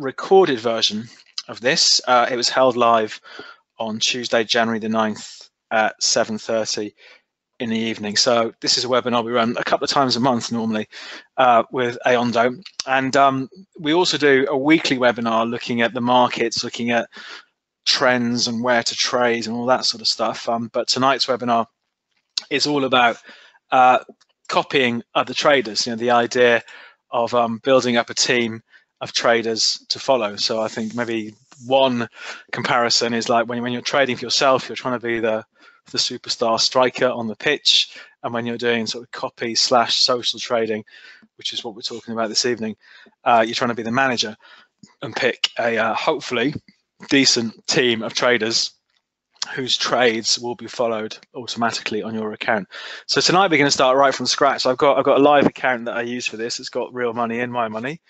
recorded version of this. It was held live on Tuesday, January the 9th at 7:30 in the evening. So this is a webinar we run a couple of times a month normally with Ayondo. And we also do a weekly webinar looking at the markets, looking at trends and where to trade and all that sort of stuff. But tonight's webinar is all about copying other traders, you know, the idea of building up a team of traders to follow. So I think maybe one comparison is like when you're trading for yourself, you're trying to be the superstar striker on the pitch, and when you're doing sort of copy / social trading, which is what we're talking about this evening, you're trying to be the manager and pick a hopefully decent team of traders whose trades will be followed automatically on your account. So tonight we're going to start right from scratch. I've got a live account that I use for this. It's got real money in my money.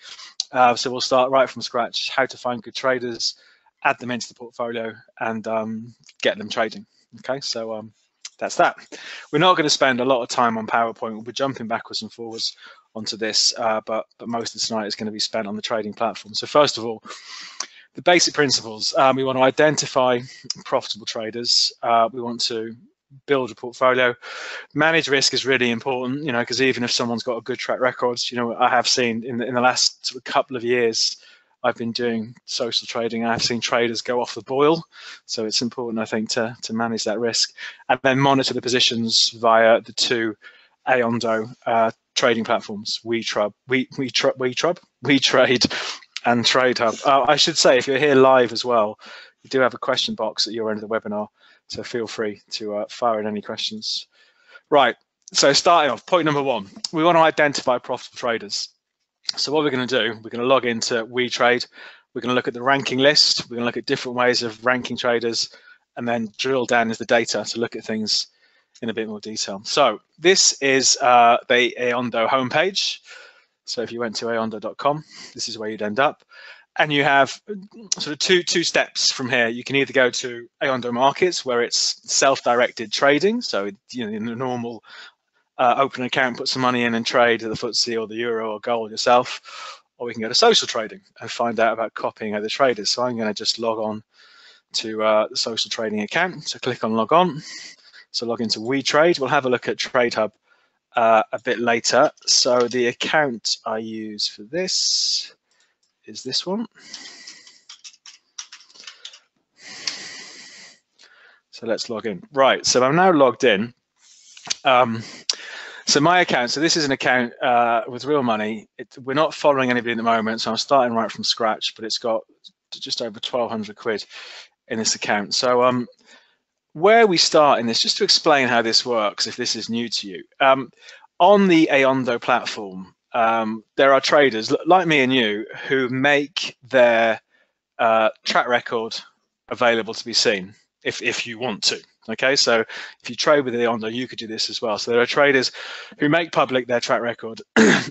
So we'll start right from scratch, how to find good traders, add them into the portfolio, and get them trading. Okay, so that's that. We're not going to spend a lot of time on PowerPoint. We'll be jumping backwards and forwards onto this, but most of tonight is going to be spent on the trading platform. So first of all, the basic principles. We want to identify profitable traders. We want to build a portfolio. Manage risk is really important, you know, because even if someone's got a good track record, you know, I have seen in the last sort of couple of years, I've been doing social trading. I've seen traders go off the boil. So it's important, I think, to manage that risk, and then monitor the positions via the two Ayondo trading platforms, WeTrade and TradeHub. I should say, if you're here live as well, you do have a question box at your end of the webinar, so feel free to fire in any questions. Right, so starting off, point number one, we want to identify profitable traders. So what we're going to do, we're going to log into WeTrade, we're going to look at the ranking list, we're going to look at different ways of ranking traders, and then drill down into the data to look at things in a bit more detail. So this is the Ayondo homepage. So if you went to ayondo.com, this is where you'd end up. And you have sort of two steps from here. You can either go to Ayondo Markets, where it's self-directed trading. So, you know, in the normal open an account, put some money in and trade the FTSE or the Euro or gold yourself. Or we can go to social trading and find out about copying other traders. So I'm going to just log on to the social trading account. So click on log on. So log into WeTrade. We'll have a look at TradeHub a bit later. So the account I use for this is this one. So let's log in. Right, so I'm now logged in. So my account, so this is an account with real money. We're not following anybody at the moment, so I'm starting right from scratch, but it's got just over 1,200 quid in this account. So where we start in this, just to explain how this works, if this is new to you, on the Ayondo platform, there are traders like me and you who make their track record available to be seen if you want to. Okay, so if you trade with Ayondo, you could do this as well. So there are traders who make public their track record,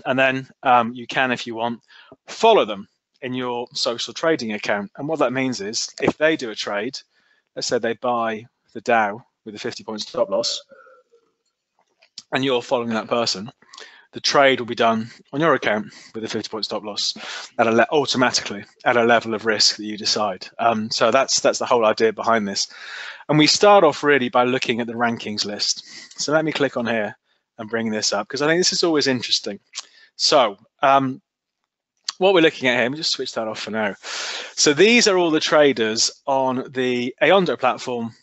and then you can, if you want, follow them in your social trading account. And what that means is, if they do a trade, let's say they buy the Dow with a 50-point stop loss, and you're following that person, the trade will be done on your account with a 50-point stop loss automatically at a level of risk that you decide. So that's the whole idea behind this. And we start off really by looking at the rankings list. So let me click on here and bring this up, because I think this is always interesting. So what we're looking at here, let me just switch that off for now. So these are all the traders on the Ayondo platform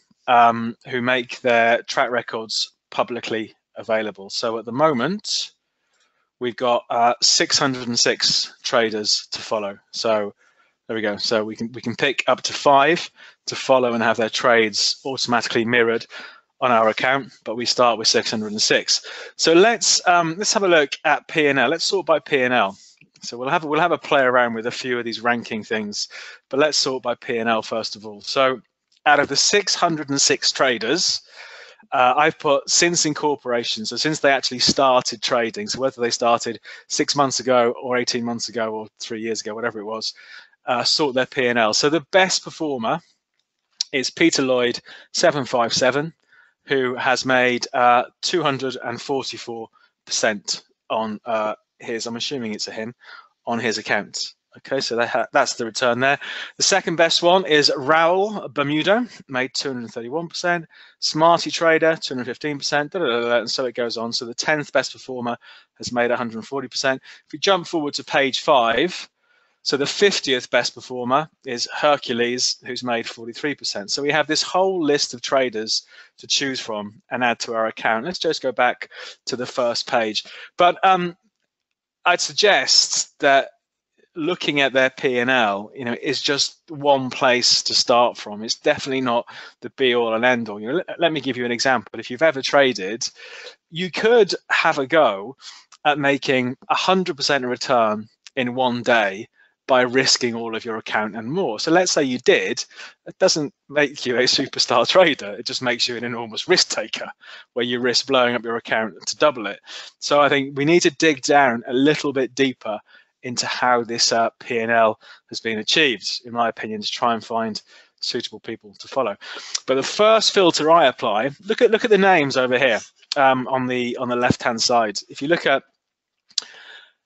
who make their track records publicly available. So at the moment, we've got 606 traders to follow. So there we go. So we can pick up to 5 to follow and have their trades automatically mirrored on our account, but we start with 606. So let's have a look at P&L. Let's sort by P&L. So we'll have a play around with a few of these ranking things, but let's sort by P&L first of all. So out of the 606 traders, I've put since incorporation, so since they actually started trading, so whether they started 6 months ago or 18 months ago or 3 years ago, whatever it was, sort their P&L. So the best performer is Peter Lloyd 757, who has made 244% on his, I'm assuming it's a him, on his account. Okay, so that's the return there. The second best one is Raoul Bermuda, made 231%. Smarty Trader, 215%, and so it goes on. So the 10th best performer has made 140%. If we jump forward to page 5, so the 50th best performer is Hercules, who's made 43%. So we have this whole list of traders to choose from and add to our account. Let's just go back to the first page. But I'd suggest that looking at their P&L, is just one place to start from. It's definitely not the be all and end all. Let me give you an example. If you've ever traded, you could have a go at making 100% return in one day by risking all of your account and more. So let's say you did. It doesn't make you a superstar trader. It just makes you an enormous risk taker where you risk blowing up your account to double it. So I think we need to dig down a little bit deeper into how this P&L has been achieved, in my opinion, to try and find suitable people to follow. But the first filter I apply, look at the names over here on the left-hand side. If you look at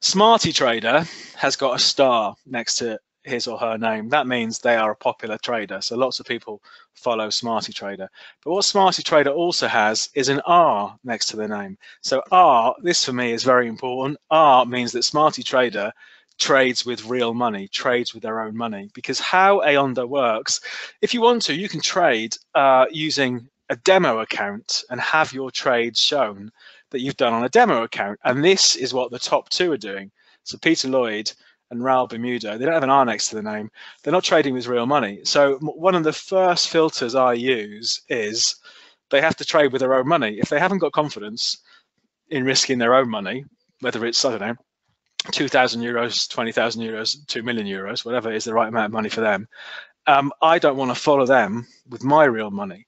Smarty Trader, has got a star next to his or her name. That means they are a popular trader. So lots of people follow Smarty Trader. But what Smarty Trader also has is an R next to the name. So R, this for me is very important. R means that Smarty Trader trades with real money, trades with their own money. Because how Ayondo works, if you want to, you can trade using a demo account and have your trades shown that you've done on a demo account. And this is what the top two are doing. So Peter Lloyd and Raoul Bermuda, they don't have an R next to the name. They're not trading with real money. So one of the first filters I use is they have to trade with their own money. If they haven't got confidence in risking their own money, whether it's, I don't know, 2,000 euros, 20,000 euros, 2 million euros, whatever is the right amount of money for them, I don't want to follow them with my real money.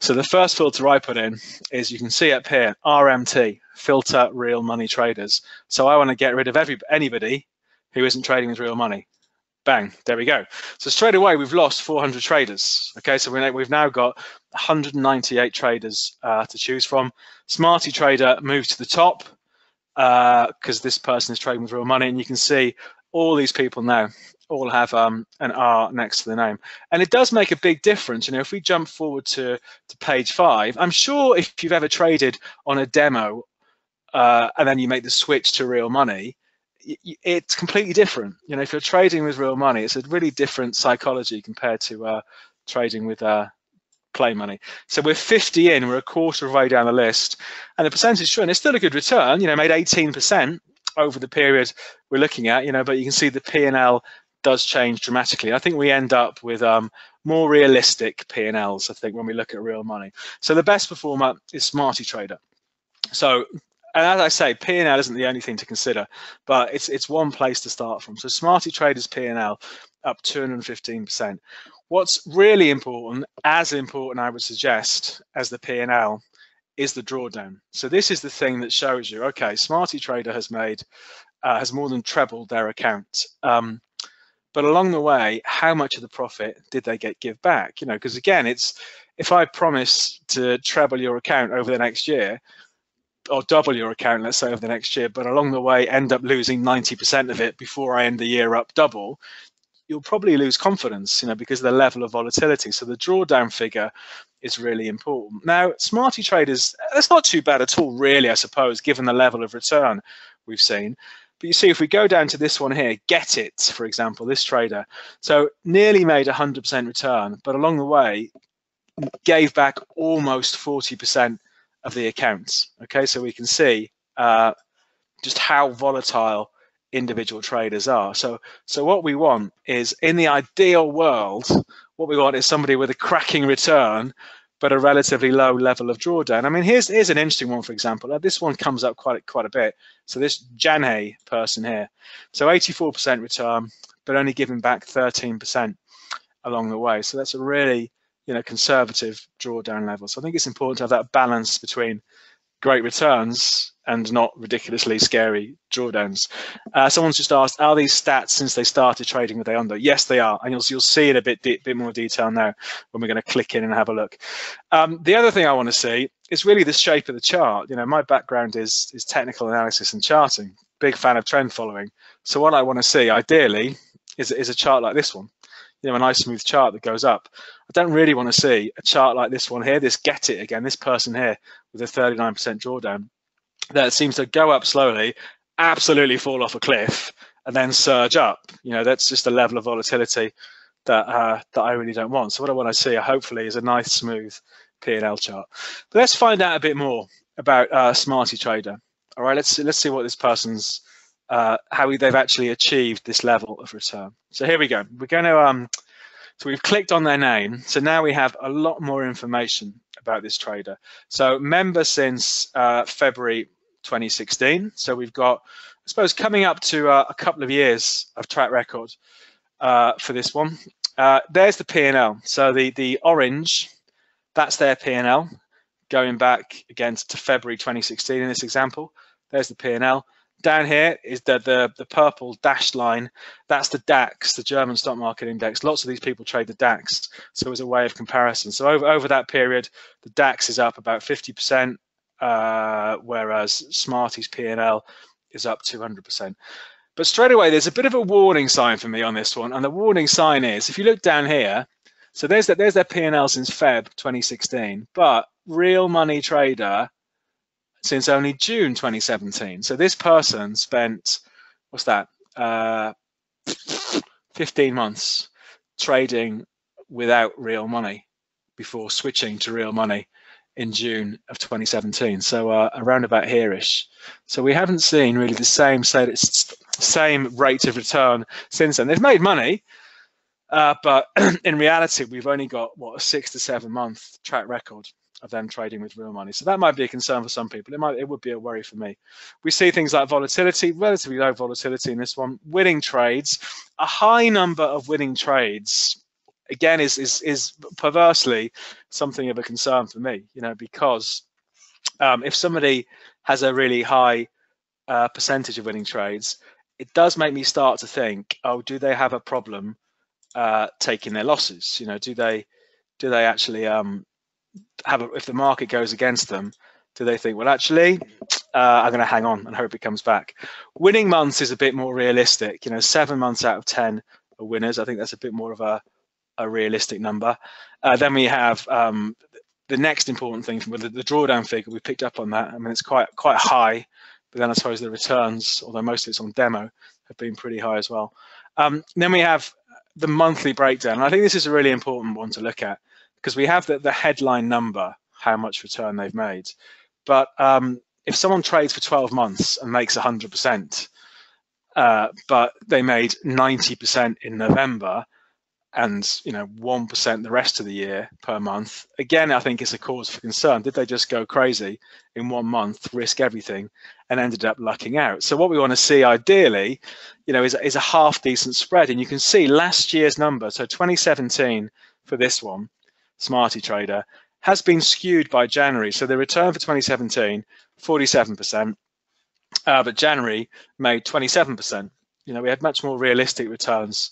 So the first filter I put in is, you can see up here, RMT, filter real money traders. So I want to get rid of anybody who isn't trading with real money. Bang, there we go. So straight away, we've lost 400 traders. Okay, so we've now got 198 traders to choose from. Smarty Trader moves to the top because this person is trading with real money, and you can see all these people now all have an R next to the name. And it does make a big difference. If we jump forward to page 5, I'm sure if you've ever traded on a demo and then you make the switch to real money, it's completely different. If you're trading with real money, it's a really different psychology compared to trading with play money. So we're 50 in, we're a quarter of the way down the list, and the percentage shown is still a good return, made 18% over the period we're looking at, but you can see the P&L does change dramatically. I think we end up with more realistic P&Ls, I think, when we look at real money. So the best performer is Smarty Trader. So, and as I say, P&L isn't the only thing to consider, but it's one place to start from. So Smarty Trader's P&L up 215%. What's really important, as important I would suggest as the P&L, is the drawdown. So this is the thing that shows you, okay, Smarty Trader has more than trebled their account. But along the way, how much of the profit did they give back? Because again, if I promise to treble your account over the next year, or double your account, let's say, over the next year, but along the way end up losing 90% of it before I end the year up double, you'll probably lose confidence, because of the level of volatility. So the drawdown figure is really important. Now, Smarty Traders, that's not too bad at all, really, I suppose, given the level of return we've seen. But you see, if we go down to this one here, Get It, for example, this trader, so nearly made 100% return, but along the way gave back almost 40% of the accounts. Okay, so we can see just how volatile individual traders are. So what we want is, in the ideal world, what we want is somebody with a cracking return but a relatively low level of drawdown. I mean, here's an interesting one, for example. This one comes up quite a bit. So this Janhay person here, so 84% return, but only giving back 13% along the way. So that's a really conservative drawdown level. So I think it's important to have that balance between great returns and not ridiculously scary drawdowns. Someone's just asked, are these stats since they started trading with Ayondo? Yes, they are, and you'll see in a bit more detail now when we're going to click in and have a look. The other thing I want to see is really the shape of the chart. My background is technical analysis and charting. Big fan of trend following. So what I want to see, ideally, is a chart like this one. You know, a nice smooth chart that goes up. I don't really want to see a chart like this one here, this get it again, this person here with a 39% drawdown that seems to go up slowly, absolutely fall off a cliff, and then surge up. You know, that's just a level of volatility that I really don't want. So what I want to see, hopefully, is a nice smooth P&L chart. But let's find out a bit more about Smarty Trader. All right, let's see what this person's how they've actually achieved this level of return. So here we go. We're going to so we've clicked on their name. So now we have a lot more information about this trader. So member since February 2016. So we've got, I suppose, coming up to a couple of years of track record for this one. There's the P&L. So the orange, that's their P&L, going back again to February 2016 in this example. There's the P&L. Down here is the purple dashed line. That's the DAX, the German stock market index. Lots of these people trade the DAX, so as a way of comparison. So over that period, the DAX is up about 50%, whereas Smarty's P&L is up 200%. But straight away, there's a bit of a warning sign for me on this one, and the warning sign is, if you look down here, so there's their P&L since Feb 2016, but Real Money Trader since only June 2017. So this person spent, what's that, 15 months trading without real money before switching to real money in June of 2017. So around about here-ish. So we haven't seen really the same rate of return since then. They've made money, but in reality, we've only got, what, a 6 to 7 month track record of them trading with real money. So that might be a concern for some people. It would be a worry for me. We see things like volatility, relatively low volatility in this one. Winning trades, a high number of winning trades, again, is perversely something of a concern for me, you know, because if somebody has a really high percentage of winning trades, it does make me start to think, oh, do they have a problem taking their losses? You know, do they actually if the market goes against them, do they think, well, actually, I'm going to hang on and hope it comes back? Winning months is a bit more realistic. You know, 7 months out of 10 are winners. I think that's a bit more of a realistic number. Then we have the next important thing from the drawdown figure. We picked up on that. I mean, it's quite high, but then I suppose the returns, although most of it's on demo, have been pretty high as well. Then we have the monthly breakdown. And I think this is a really important one to look at, because we have the headline number, how much return they've made. But if someone trades for 12 months and makes 100%, but they made 90% in November and, you know, 1% the rest of the year per month, again, I think it's a cause for concern. Did they just go crazy in 1 month, risk everything, and ended up lucking out? So what we want to see ideally, you know, is a half decent spread. And you can see last year's number, so 2017 for this one, Smarty Trader, has been skewed by January. So the return for 2017, 47%, but January made 27%. You know, we had much more realistic returns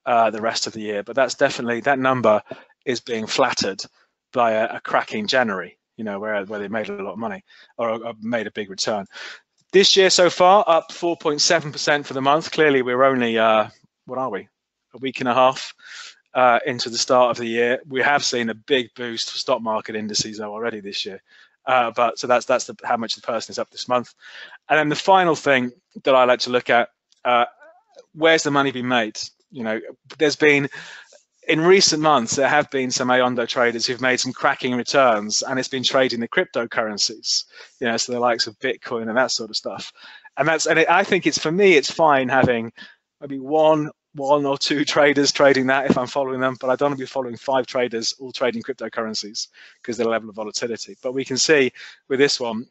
the rest of the year, but that's definitely, that number is being flattered by a cracking January, you know, where they made a lot of money or made a big return. This year so far, up 4.7% for the month. Clearly, we're only, what are we, a week and a half into the start of the year. We have seen a big boost for stock market indices though already this year. But so that's how much the person is up this month. And then the final thing that I like to look at, where's the money been made? You know, there's been, in recent months, there have been some Ayondo traders who've made some cracking returns, and it's been trading the cryptocurrencies, you know, so the likes of Bitcoin and that sort of stuff. And I think for me, it's fine having maybe one or two traders trading that if I'm following them, but I don't want to be following 5 traders all trading cryptocurrencies because of the level of volatility. But we can see with this one,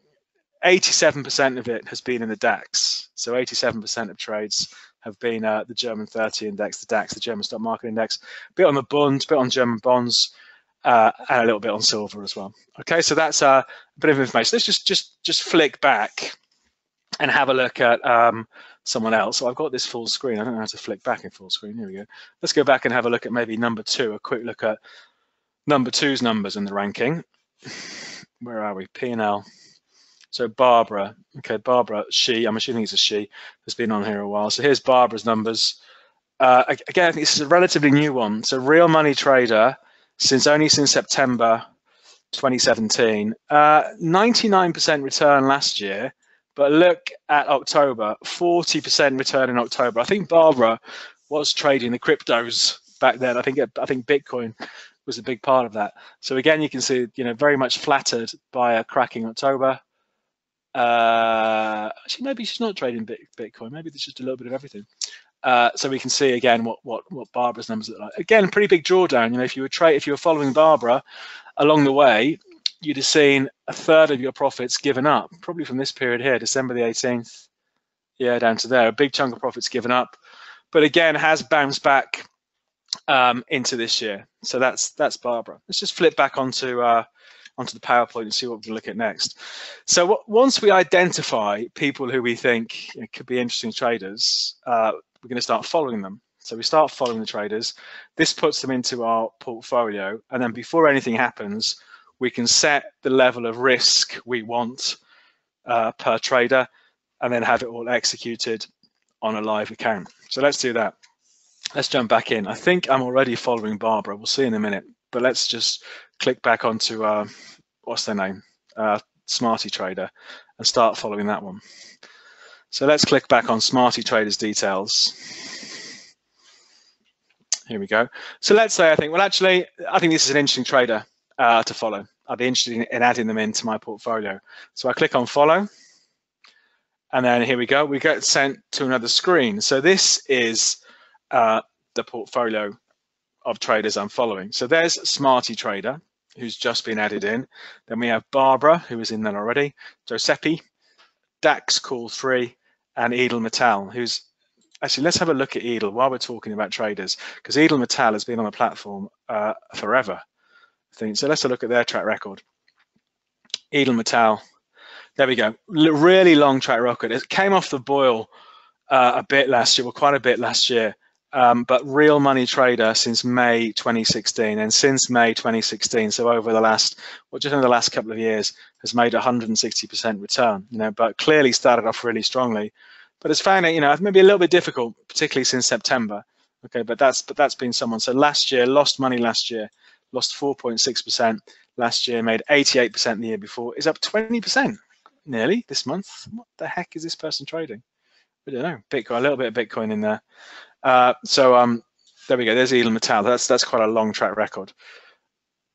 87% of it has been in the DAX. So 87% of trades have been the German 30 index, the DAX, the German stock market index, a bit on the bund, a bit on German bonds, and a little bit on silver as well. Okay, so that's a bit of information. Let's just flick back and have a look at someone else. So I've got this full screen. I don't know how to flick back in full screen. Here we go. Let's go back and have a look at maybe number 2, a quick look at number 2's numbers in the ranking. Where are we? P&L. So Barbara, okay, Barbara, I'm assuming it's a she, has been on here a while. So here's Barbara's numbers. again, I think this is a relatively new one. So real money trader, only since September 2017, 99% return last year. But look at October, 40% return in October. I think Barbara was trading the cryptos back then. I think Bitcoin was a big part of that. So again, you can see, very much flattered by a cracking October. Actually, maybe she's not trading Bitcoin. Maybe there's just a little bit of everything. So we can see again what Barbara's numbers look like. Again, pretty big drawdown. If you were following Barbara along the way, you'd have seen a third of your profits given up, probably from this period here, December the 18th, down to there. A big chunk of profits given up, but again has bounced back into this year. So that's Barbara. Let's just flip back onto the PowerPoint and see what we can look at next. So once we identify people who we think could be interesting traders, we're going to start following them. So we start following the traders. This puts them into our portfolio, and then before anything happens, we can set the level of risk we want per trader, and then have it all executed on a live account. So let's do that. Let's jump back in. I think I'm already following Barbara. We'll see in a minute, but let's just click back onto what's their name, Smarty Trader, and start following that one. So let's click back on Smarty Trader's details. Here we go. So let's say I think this is an interesting trader to follow. I'd be interested in adding them into my portfolio. So I click on follow, and then here we go. We get sent to another screen. So this is the portfolio of traders I'm following. So there's Smarty Trader, who's just been added in. Then we have Barbara, who is in there already, Giuseppe, Dax Call 3, and Edel Metal, who's actually, let's have a look at Edel while we're talking about traders, because Edel Metal has been on the platform forever, I think. So let's have a look at their track record. Edel Metal, there we go, really long track record. It came off the boil a bit last year, well, quite a bit last year. But real money trader since May 2016, and since May 2016, so over the last, just in the last couple of years, has made 160% return. But clearly started off really strongly, but it's found it, maybe a little bit difficult, particularly since September. Okay, but that's been someone. So last year, lost money last year, lost 4.6% last year, made 88% the year before, is up 20% nearly this month. What the heck is this person trading? I don't know. Bitcoin, a little bit of Bitcoin in there. There we go. There's Edel Metal. That's quite a long track record.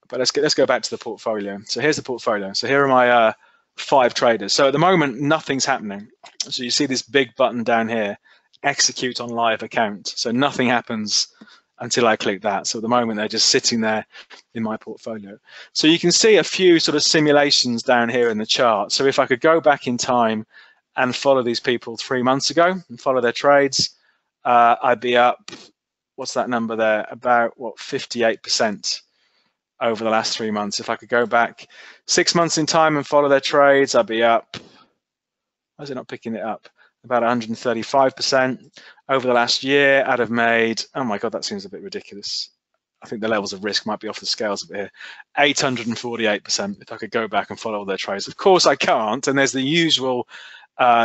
But let's go back to the portfolio. So here's the portfolio. So here are my 5 traders. So at the moment, nothing's happening. So you see this big button down here, execute on live account. So nothing happens until I click that. So at the moment, they're just sitting there in my portfolio. So you can see a few sort of simulations down here in the chart. So if I could go back in time and follow these people 3 months ago and follow their trades, I'd be up, what's that number there? About 58% over the last 3 months. If I could go back 6 months in time and follow their trades, I'd be up, why is it not picking it up? About 135%. Over the last year, I'd have made, oh my God, that seems a bit ridiculous. I think the levels of risk might be off the scales a bit here. 848% if I could go back and follow all their trades. Of course I can't, and there's the usual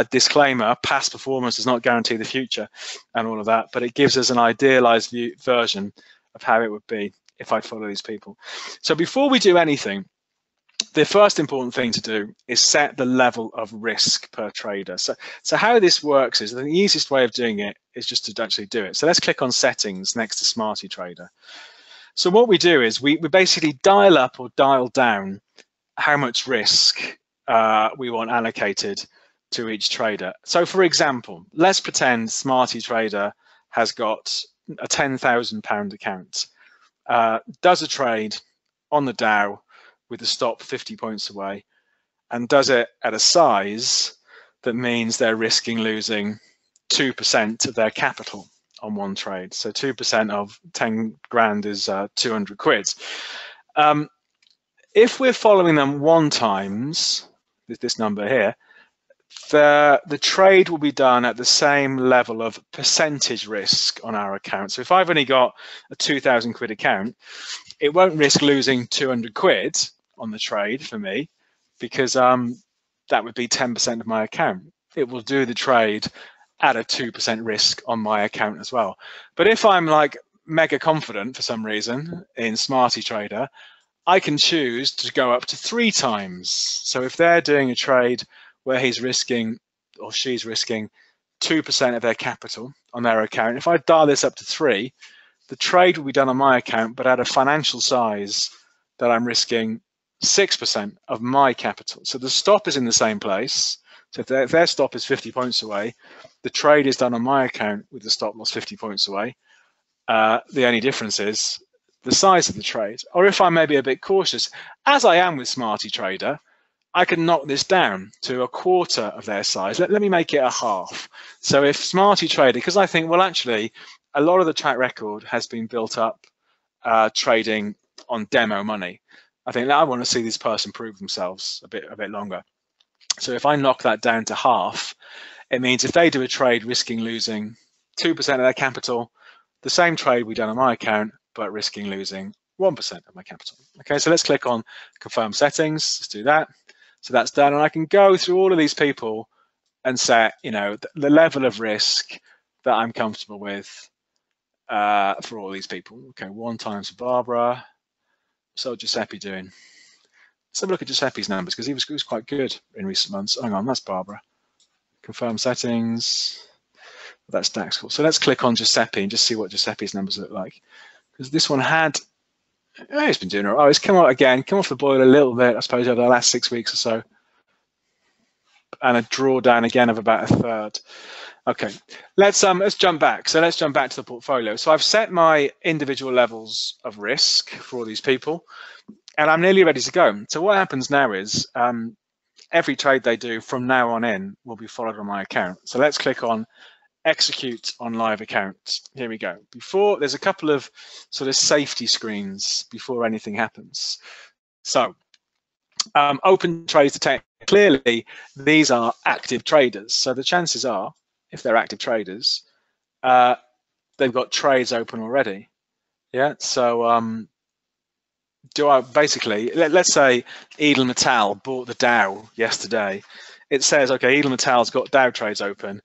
disclaimer, past performance does not guarantee the future and all of that, but it gives us an idealized version of how it would be if I follow these people. So before we do anything, the first important thing to do is set the level of risk per trader. So how this works is, the easiest way of doing it is just to actually do it. So let's click on settings next to Smarty Trader. So what we do is we basically dial up or dial down how much risk we want allocated to each trader. So for example, let's pretend Smarty Trader has got a £10,000 account, does a trade on the Dow with a stop 50 points away, and does it at a size that means they're risking losing 2% of their capital on one trade. So 2% of 10 grand is 200 quid. If we're following them 1 times, this number here, the trade will be done at the same level of percentage risk on our account. So if I've only got a 2,000 quid account, it won't risk losing 200 quid on the trade for me, because that would be 10% of my account. It will do the trade add a 2% risk on my account as well. But if I'm like mega confident for some reason in Smarty Trader, I can choose to go up to 3 times. So if they're doing a trade where he's risking or she's risking 2% of their capital on their account, if I dial this up to 3, the trade will be done on my account, but at a financial size that I'm risking 6% of my capital. So the stop is in the same place. So if their stop is 50 points away, the trade is done on my account with the stop loss 50 points away. The only difference is the size of the trade. Or if I'm maybe a bit cautious, as I am with Smarty Trader, I can knock this down to a quarter of their size. Let me make it a half. So if Smarty Trader, because I think, well, actually, a lot of the track record has been built up trading on demo money. I think I want to see this person prove themselves a bit longer. So if I knock that down to half, it means if they do a trade risking losing 2% of their capital, the same trade we done on my account, but risking losing 1% of my capital. Okay, so let's click on confirm settings. Let's do that. So that's done, and I can go through all of these people and set, you know, the level of risk that I'm comfortable with for all these people. Okay, 1 times for Barbara. So Giuseppe doing? Let's have a look at Giuseppe's numbers because he was quite good in recent months. Hang on, that's Barbara. Confirm settings. That's DAX call. So let's click on Giuseppe and just see what Giuseppe's numbers look like. Because this one had, he's been doing it. Oh, it's come out again, come off the boil a little bit, I suppose, over the last 6 weeks or so. And a drawdown again of about 1/3. Okay, let's jump back. So let's jump back to the portfolio. So I've set my individual levels of risk for all these people, and I'm nearly ready to go. So what happens now is every trade they do from now on in will be followed on my account. So let's click on execute on live account. Here we go. Before, there's a couple of sort of safety screens before anything happens. So open trades detect. Clearly, these are active traders. So the chances are, if they're active traders, they've got trades open already. Yeah. So do I basically, let's say Edel Metal bought the Dow yesterday. It says, okay, Edel Metal's got Dow trades open.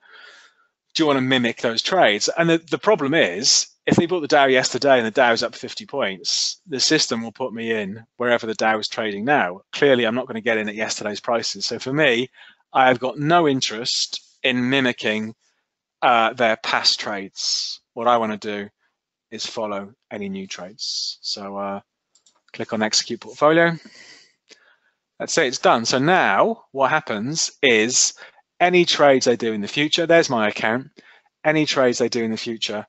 Do you want to mimic those trades? And the problem is, if they bought the Dow yesterday and the Dow's up 50 points, the system will put me in wherever the Dow is trading now. Clearly, I'm not going to get in at yesterday's prices. So for me, I've got no interest in mimicking their past trades. What I want to do is follow any new trades. So click on execute portfolio. Let's say it's done. So now what happens is any trades they do in the future, there's my account, any trades they do in the future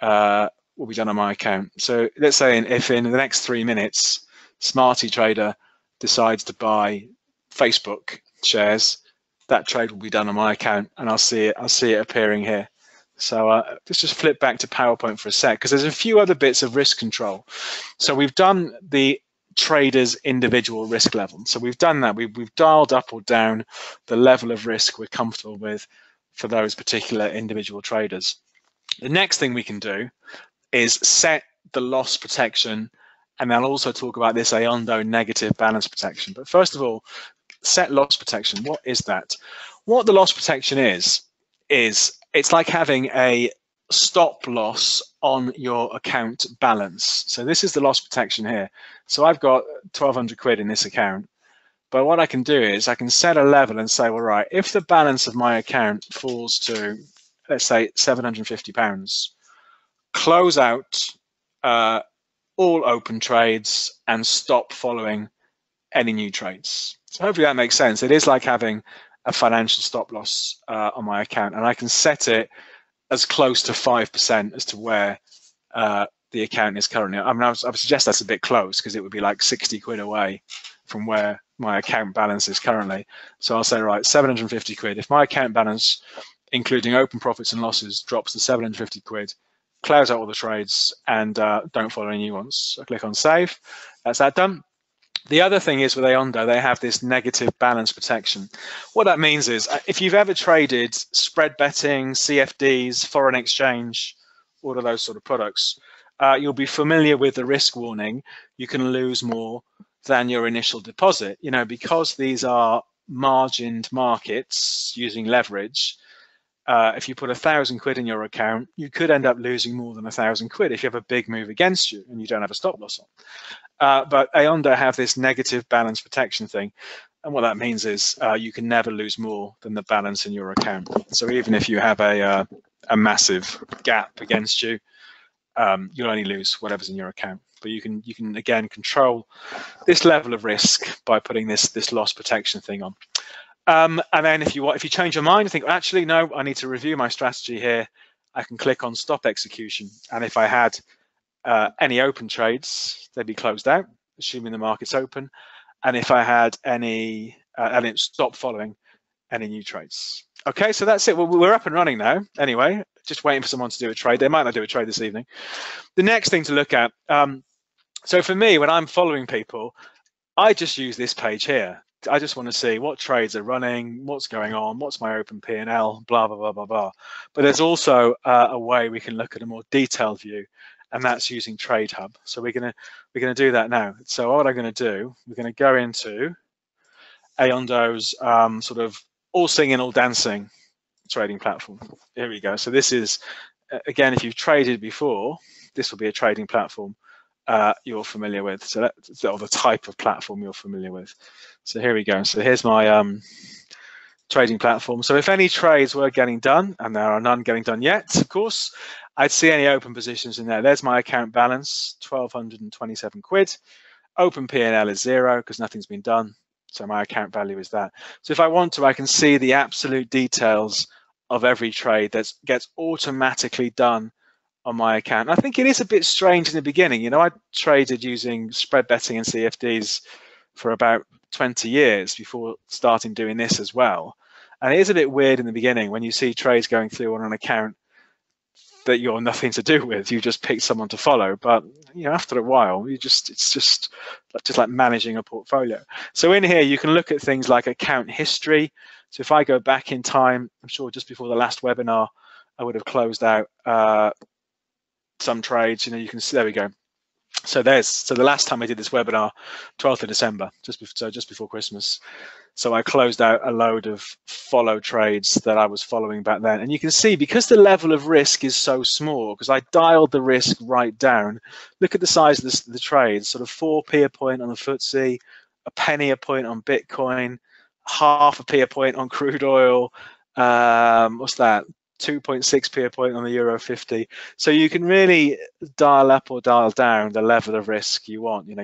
will be done on my account. So let's say if in the next 3 minutes, Smarty Trader decides to buy Facebook shares, that trade will be done on my account, and I'll see it appearing here. So let's just flip back to PowerPoint for a sec, because there's a few other bits of risk control. So we've done the trader's individual risk level. So we've done that. We've dialed up or down the level of risk we're comfortable with for those particular individual traders. The next thing we can do is set the loss protection, and I'll also talk about this Ayondo negative balance protection. But first of all, set loss protection. What is that? What the loss protection is it's like having a stop loss on your account balance. So this is the loss protection here. So I've got 1,200 quid in this account, but what I can do is I can set a level and say, well, right, if the balance of my account falls to, let's say, £750, close out all open trades and stop following any new trades. So hopefully that makes sense. It is like having a financial stop loss on my account, and I can set it as close to 5% as to where the account is currently. I mean, I would suggest that's a bit close, because it would be like 60 quid away from where my account balance is currently. So I'll say, right, 750 quid. If my account balance, including open profits and losses, drops to 750 quid, close out all the trades and don't follow any new ones. So click on save. That's that done. The other thing is with Ayondo, they have this negative balance protection. What that means is if you've ever traded spread betting, CFDs, foreign exchange, all of those sort of products, you'll be familiar with the risk warning. You can lose more than your initial deposit. You know, because these are margined markets using leverage, if you put 1,000 quid in your account, you could end up losing more than 1,000 quid if you have a big move against you and you don't have a stop loss on. But Ayondo have this negative balance protection thing. And what that means is you can never lose more than the balance in your account. So even if you have a massive gap against you, you'll only lose whatever's in your account. But you can again control this level of risk by putting this loss protection thing on. And then if you change your mind, you think, actually, no, I need to review my strategy here, I can click on stop execution. And if I had any open trades, they'd be closed out, assuming the market's open. And if I had any, and it stopped following any new trades. Okay, so that's it. Well, we're up and running now. Anyway, just waiting for someone to do a trade. They might not do a trade this evening. The next thing to look at, so for me, when I'm following people, I just use this page here. I just want to see what trades are running, what's going on, what's my open P&L, blah, blah, blah, blah, blah. But there's also a way we can look at a more detailed view, and that's using Trade Hub. So we're gonna do that now. So what I'm gonna do, we're gonna go into Ayondo's sort of all singing, all dancing trading platform. Here we go. So this is, again, if you've traded before, this will be a trading platform you're familiar with. So that's or the type of platform you're familiar with. So here we go. So here's my trading platform. So if any trades were getting done, and there are none getting done yet, of course, I'd see any open positions in there. There's my account balance, 1,227 quid. Open P&L is 0 because nothing's been done. So my account value is that. So if I want to, I can see the absolute details of every trade that gets automatically done on my account. And I think it is a bit strange in the beginning. You know, I traded using spread betting and CFDs for about 20 years before starting doing this as well. And it is a bit weird in the beginning when you see trades going through on an account that you're nothing to do with. You just pick someone to follow, but you know, after a while, it's just like managing a portfolio. So in here, you can look at things like account history. So if I go back in time, I'm sure just before the last webinar, I would have closed out some trades. You know, you can see, there we go. So the last time I did this webinar, 12th of December, just before Christmas. So I closed out a load of follow trades that I was following back then. And you can see, because the level of risk is so small, because I dialed the risk right down, look at the size of the trades, sort of 4p a point on the FTSE, a penny a point on Bitcoin, half a p a point on crude oil, what's that? 2.6p a point on the Euro 50. So you can really dial up or dial down the level of risk you want. You know,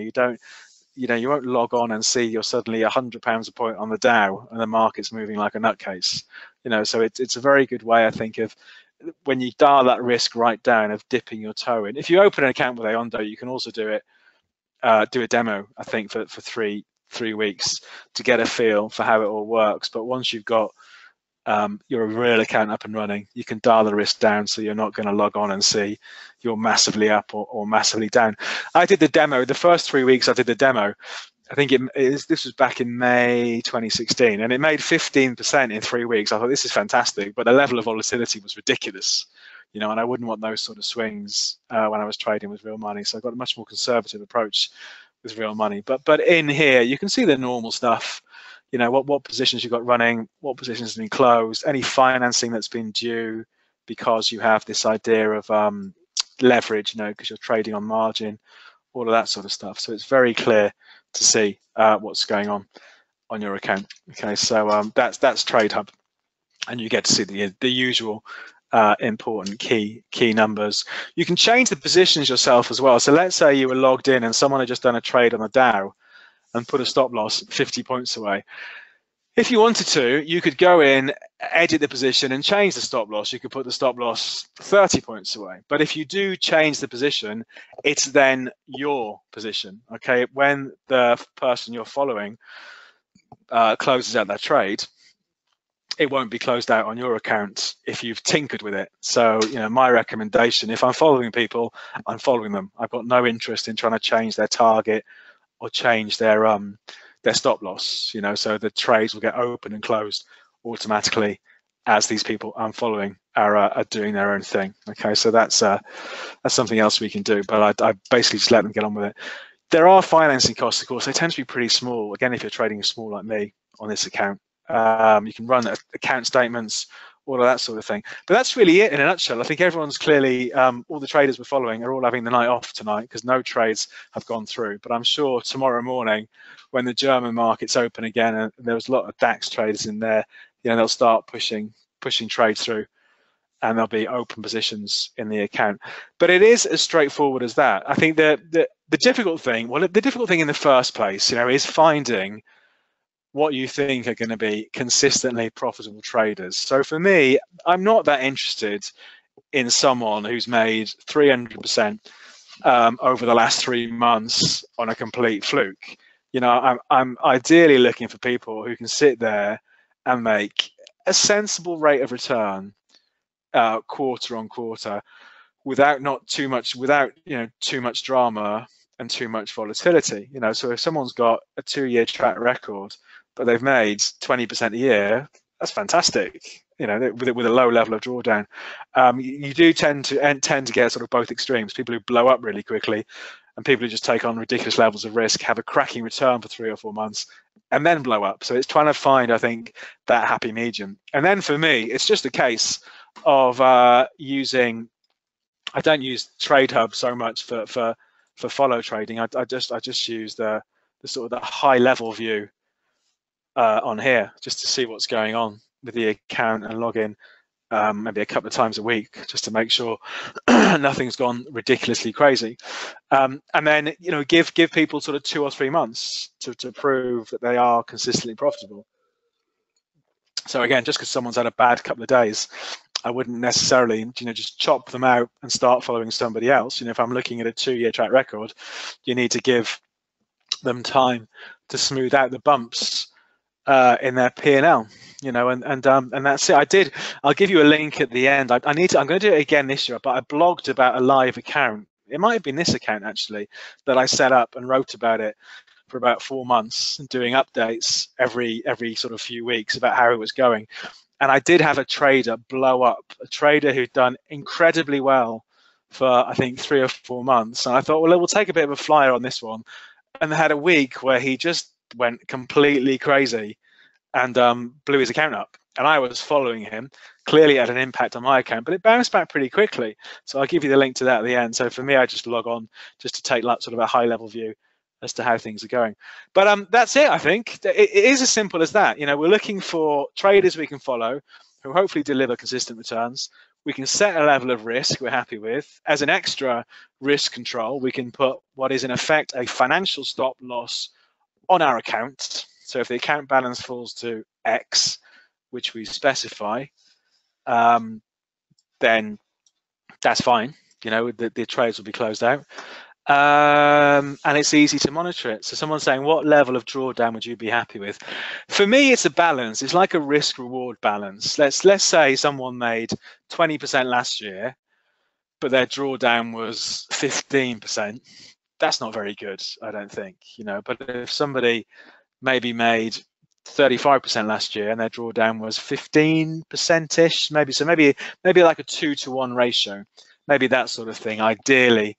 you won't log on and see you're suddenly £100 a point on the Dow and the market's moving like a nutcase. You know, so it's a very good way, I think, of when you dial that risk right down, of dipping your toe in. If you open an account with Ayondo, you can also do a demo, I think, for three weeks to get a feel for how it all works. But once you've got your real account up and running, you can dial the risk down, so you're not going to log on and see you're massively up or massively down. I did the demo, the first 3 weeks I did the demo, I think this was back in May 2016, and it made 15% in 3 weeks. I thought, this is fantastic, but the level of volatility was ridiculous, you know, and I wouldn't want those sort of swings when I was trading with real money. So I got a much more conservative approach with real money. But in here, you can see the normal stuff. You know, what positions you've got running, what positions have been closed, any financing that's been due because you have this idea of leverage, you know, because you're trading on margin, all of that sort of stuff. So it's very clear to see what's going on your account. Okay, so that's Trade Hub, and you get to see the usual important key numbers. You can change the positions yourself as well. So let's say you were logged in and someone had just done a trade on the Dow and put a stop loss 50 points away. If you wanted to, you could go in, edit the position and change the stop loss. You could put the stop loss 30 points away. But if you do change the position, it's then your position, okay? When the person you're following closes out that trade, it won't be closed out on your account if you've tinkered with it. So, you know, my recommendation, if I'm following people, I'm following them. I've got no interest in trying to change their target or change their stop loss, you know, so the trades will get open and closed automatically as these people I'm following are doing their own thing. Okay, so that's something else we can do, but I basically just let them get on with it. There are financing costs, of course. They tend to be pretty small. Again, if you're trading small like me on this account, you can run account statements all of that sort of thing. But that's really it in a nutshell. I think everyone's clearly, all the traders we're following are all having the night off tonight because no trades have gone through. But I'm sure tomorrow morning, when the German markets open again, and there was a lot of DAX traders in there, they'll start pushing trades through, and there'll be open positions in the account. But it is as straightforward as that. I think the difficult thing, well, the difficult thing in the first place, is finding what you think are going to be consistently profitable traders. So for me, I'm not that interested in someone who's made 300% over the last 3 months on a complete fluke. I'm ideally looking for people who can sit there and make a sensible rate of return quarter on quarter without too much drama and too much volatility. So if someone's got a 2-year track record but they've made 20% a year, that's fantastic. With a low level of drawdown. You do tend to get sort of both extremes: people who blow up really quickly, and people who just take on ridiculous levels of risk, have a cracking return for 3 or 4 months, and then blow up. So it's trying to find, I think, that happy medium. And then for me, it's just a case of using. I don't use TradeHub so much for follow trading. I just use the sort of the high level view on here, just to see what's going on with the account and log in maybe a couple of times a week, just to make sure nothing's gone ridiculously crazy. And then give people sort of 2 or 3 months to prove that they are consistently profitable. So again, just because someone's had a bad couple of days, I wouldn't necessarily just chop them out and start following somebody else. If I'm looking at a 2-year track record, you need to give them time to smooth out the bumps in their P&L, and that's it. I'll give you a link at the end. I'm going to do it again this year, but I blogged about a live account. It might have been this account actually that I set up and wrote about it for about 4 months, doing updates every sort of few weeks about how it was going. And I did have a trader blow up, a trader who'd done incredibly well for I think 3 or 4 months. And I thought, well, we'll take a bit of a flyer on this one, and had a week where he just went completely crazy and blew his account up. And I was following him. Clearly it had an impact on my account, but it bounced back pretty quickly. So I'll give you the link to that at the end. So for me, I just log on just to take sort of a high level view as to how things are going. But that's it, I think. It is as simple as that. We're looking for traders we can follow who hopefully deliver consistent returns. We can set a level of risk we're happy with. As an extra risk control, we can put what is in effect a financial stop loss on our account. So if the account balance falls to X, which we specify, then that's fine. The trades will be closed out. And it's easy to monitor it. So someone's saying, what level of drawdown would you be happy with? For me, it's a balance. It's like a risk-reward balance. Let's say someone made 20% last year, but their drawdown was 15%. That's not very good, I don't think. But if somebody maybe made 35% last year and their drawdown was 15%ish, maybe like a 2-to-1 ratio, maybe that sort of thing. Ideally,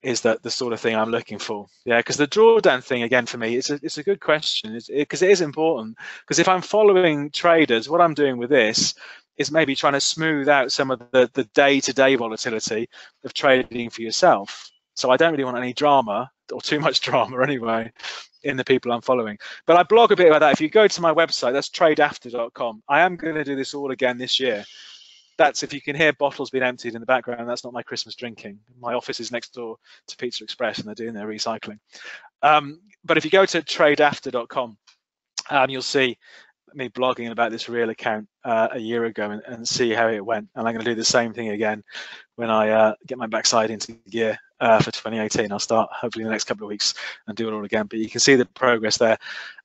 is that the sort of thing I'm looking for? Yeah, because the drawdown thing, again, for me, it's a good question, because it is important. Because if I'm following traders, what I'm doing with this is maybe trying to smooth out some of the day-to-day volatility of trading for yourself. So I don't really want any drama, or too much drama anyway, in the people I'm following. But I blog a bit about that. If you go to my website, that's tradeafter.com. I am going to do this all again this year. That's, if you can hear bottles being emptied in the background, that's not my Christmas drinking. My office is next door to Pizza Express and they're doing their recycling. But if you go to tradeafter.com, you'll see me blogging about this real account a year ago and see how it went. And I'm going to do the same thing again when I get my backside into gear for 2018. I'll start hopefully in the next couple of weeks and do it all again. But you can see the progress there.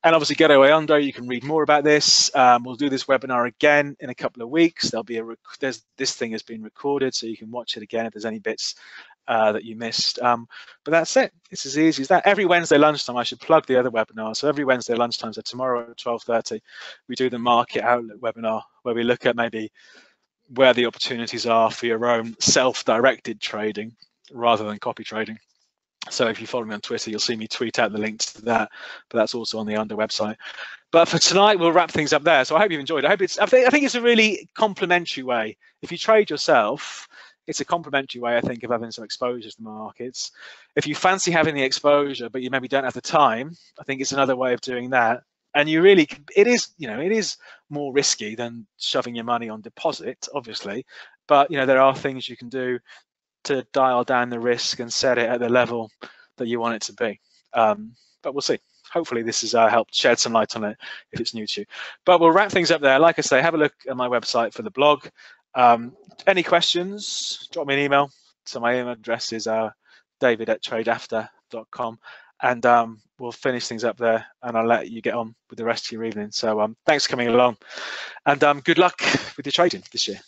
And obviously, go to Ayondo. You can read more about this. We'll do this webinar again in a couple of weeks. There'll be this thing has been recorded, so you can watch it again if there's any bits that you missed. But that's it. It's as easy as that. Every Wednesday lunchtime, I should plug the other webinar. So every Wednesday lunchtime, so tomorrow at 12:30, we do the market outlook webinar where we look at maybe where the opportunities are for your own self-directed trading rather than copy trading. So if you follow me on Twitter, you'll see me tweet out the link to that, but that's also on the Ayondo website. But for tonight, we'll wrap things up there. So I hope you've enjoyed it. I think it's a really complementary way. If you trade yourself, it's a complementary way, I think, of having some exposure to the markets. If you fancy having the exposure, but you maybe don't have the time, I think it's another way of doing that. And you really, it is more risky than shoving your money on deposit, obviously. But there are things you can do to dial down the risk and set it at the level that you want it to be. But we'll see. Hopefully this has helped shed some light on it if it's new to you. But we'll wrap things up there. Like I say, have a look at my website for the blog. Any questions, drop me an email. So my email address is david@tradeafter.com. And we'll finish things up there, and I'll let you get on with the rest of your evening. So thanks for coming along, and good luck with your trading this year.